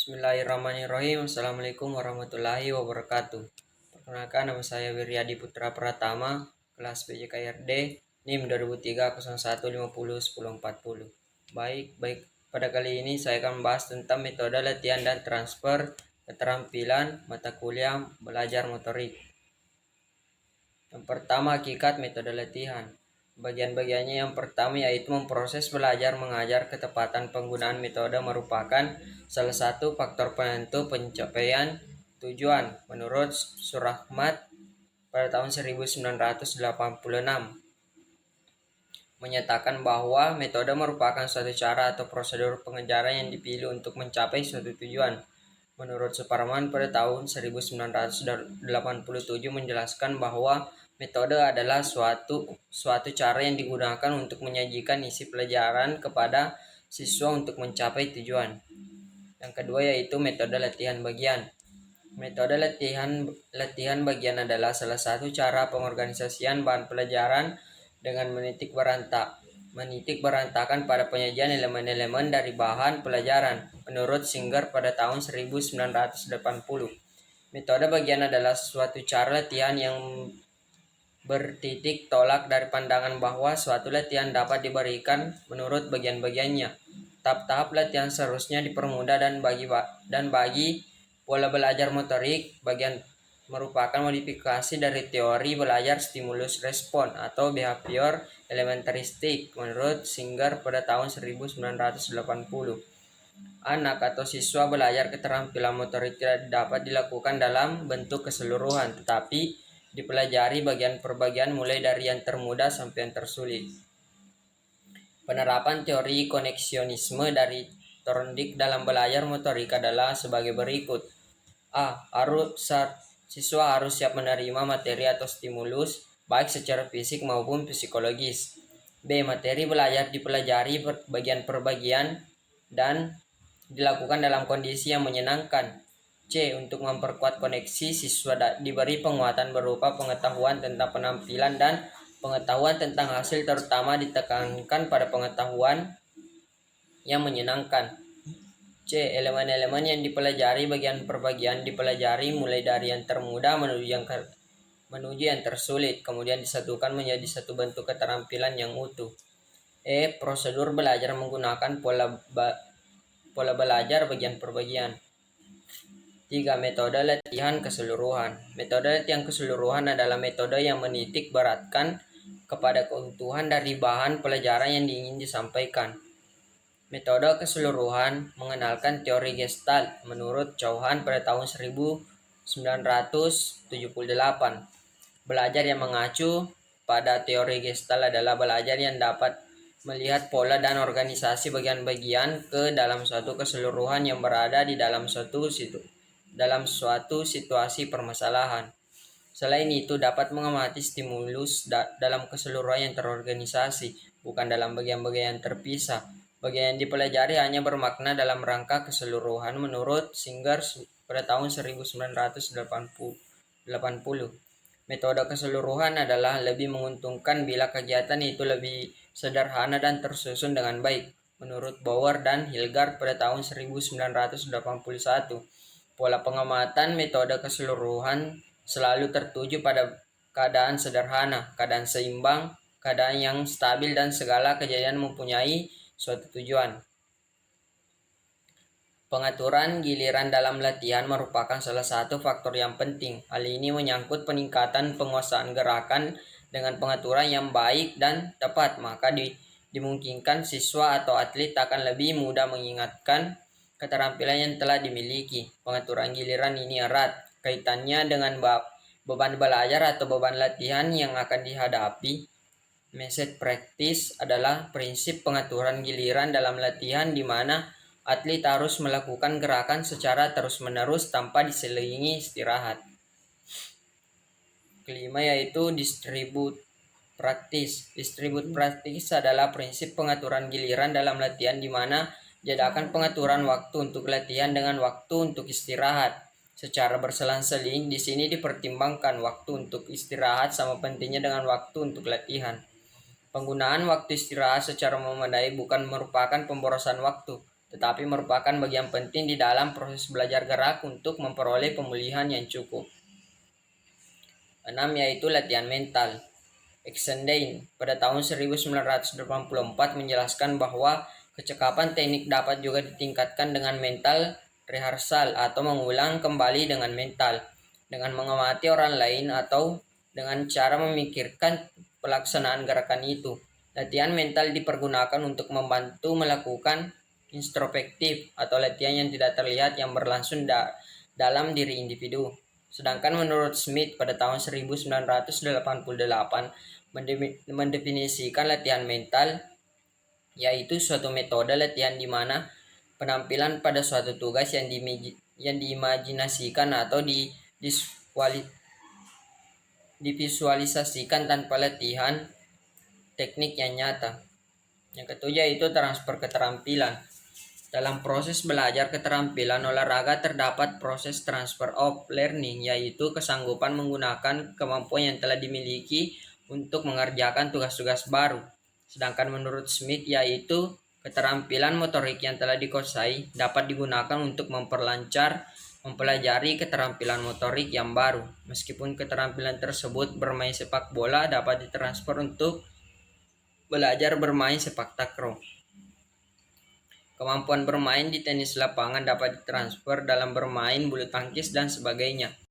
Bismillahirrahmanirrahim. Assalamualaikum warahmatullahi wabarakatuh. Perkenalkan, nama saya Wiryadi Putra Pratama, kelas PJKRD, NIM 2003 01 50 1040. Baik, pada kali ini saya akan membahas tentang metode latihan dan transfer keterampilan mata kuliah belajar motorik. Yang pertama, hakikat metode latihan. Bagian-bagiannya yang pertama yaitu memproses belajar mengajar. Ketepatan penggunaan metode merupakan salah satu faktor penentu pencapaian tujuan menurut Surahmat pada tahun 1986 menyatakan bahwa metode merupakan suatu cara atau prosedur pengejaran yang dipilih untuk mencapai suatu tujuan. Menurut Suparman pada tahun 1987 menjelaskan bahwa metode adalah suatu cara yang digunakan untuk menyajikan isi pelajaran kepada siswa untuk mencapai tujuan. Yang kedua yaitu metode latihan bagian. Metode latihan bagian adalah salah satu cara pengorganisasian bahan pelajaran dengan menitik berantakan pada penyajian elemen-elemen dari bahan pelajaran. Menurut Singer pada tahun 1980, metode bagian adalah suatu cara latihan yang bertitik tolak dari pandangan bahwa suatu latihan dapat diberikan menurut bagian-bagiannya. Tahap-tahap latihan seharusnya dipermudah dan bagi pola belajar motorik, bagian merupakan modifikasi dari teori belajar stimulus respon atau behavior elementaristik menurut Singer pada tahun 1980. Anak atau siswa belajar keterampilan motorik tidak dapat dilakukan dalam bentuk keseluruhan, tetapi dipelajari bagian per bagian mulai dari yang termudah sampai yang tersulit. Penerapan teori koneksionisme dari Thorndike dalam belajar motorik adalah sebagai berikut. A. Siswa harus siap menerima materi atau stimulus, baik secara fisik maupun psikologis. B. Materi belajar dipelajari bagian per bagian dan dilakukan dalam kondisi yang menyenangkan. C. Untuk memperkuat koneksi, siswa diberi penguatan berupa pengetahuan tentang penampilan dan pengetahuan tentang hasil, terutama ditekankan pada pengetahuan yang menyenangkan. C. Elemen-elemen yang dipelajari bagian per bagian dipelajari mulai dari yang termudah menuju yang tersulit, kemudian disatukan menjadi satu bentuk keterampilan yang utuh. E. Prosedur belajar menggunakan pola belajar bagian per bagian. 3. Metode latihan keseluruhan. Metode latihan keseluruhan adalah metode yang menitik beratkan kepada keutuhan dari bahan pelajaran yang ingin disampaikan. Metode keseluruhan mengenalkan teori Gestalt menurut Chauhan pada tahun 1978. Belajar yang mengacu pada teori Gestalt adalah belajar yang dapat melihat pola dan organisasi bagian-bagian ke dalam suatu keseluruhan yang berada di dalam suatu situasi permasalahan. Selain itu, dapat mengamati stimulus dalam keseluruhan yang terorganisasi, bukan dalam bagian-bagian terpisah. Bagian yang dipelajari hanya bermakna dalam rangka keseluruhan menurut Singer pada tahun 1980. Metode keseluruhan adalah lebih menguntungkan bila kegiatan itu lebih sederhana dan tersusun dengan baik. Menurut Bauer dan Hilgard pada tahun 1981, pola pengamatan metode keseluruhan selalu tertuju pada keadaan sederhana, keadaan seimbang, keadaan yang stabil, dan segala kejadian mempunyai suatu tujuan. Pengaturan giliran dalam latihan merupakan salah satu faktor yang penting. Hal ini menyangkut peningkatan penguasaan gerakan dengan pengaturan yang baik dan tepat, maka dimungkinkan siswa atau atlet akan lebih mudah mengingatkan keterampilan yang telah dimiliki. Pengaturan giliran ini erat kaitannya dengan beban belajar atau beban latihan yang akan dihadapi. Method practice adalah prinsip pengaturan giliran dalam latihan di mana atlet harus melakukan gerakan secara terus-menerus tanpa diselingi istirahat. Kelima yaitu distribute practice. Distribute practice adalah prinsip pengaturan giliran dalam latihan di mana jadakan pengaturan waktu untuk latihan dengan waktu untuk istirahat secara berselang-seling. Di sini dipertimbangkan waktu untuk istirahat sama pentingnya dengan waktu untuk latihan. Penggunaan waktu istirahat secara memadai bukan merupakan pemborosan waktu, tetapi merupakan bagian penting di dalam proses belajar gerak untuk memperoleh pemulihan yang cukup. 6. Yaitu latihan mental. Exendain pada tahun 1984 menjelaskan bahwa kecekapan teknik dapat juga ditingkatkan dengan mental rehearsal atau mengulang kembali dengan mental, dengan mengamati orang lain atau dengan cara memikirkan pelaksanaan gerakan itu. Latihan mental dipergunakan untuk membantu melakukan introspektif atau latihan yang tidak terlihat yang berlangsung dalam diri individu. Sedangkan menurut Smith pada tahun 1988 mendefinisikan latihan mental yaitu suatu metode latihan di mana penampilan pada suatu tugas yang diimajinasikan atau divisualisasikan tanpa latihan teknik yang nyata. Yang ketujuh yaitu transfer keterampilan. Dalam proses belajar keterampilan olahraga terdapat proses transfer of learning, yaitu kesanggupan menggunakan kemampuan yang telah dimiliki untuk mengerjakan tugas-tugas baru. Sedangkan menurut Smith yaitu keterampilan motorik yang telah dikuasai dapat digunakan untuk mempelajari keterampilan motorik yang baru. Meskipun keterampilan tersebut bermain sepak bola dapat ditransfer untuk belajar bermain sepak takraw. Kemampuan bermain di tenis lapangan dapat ditransfer dalam bermain bulu tangkis dan sebagainya.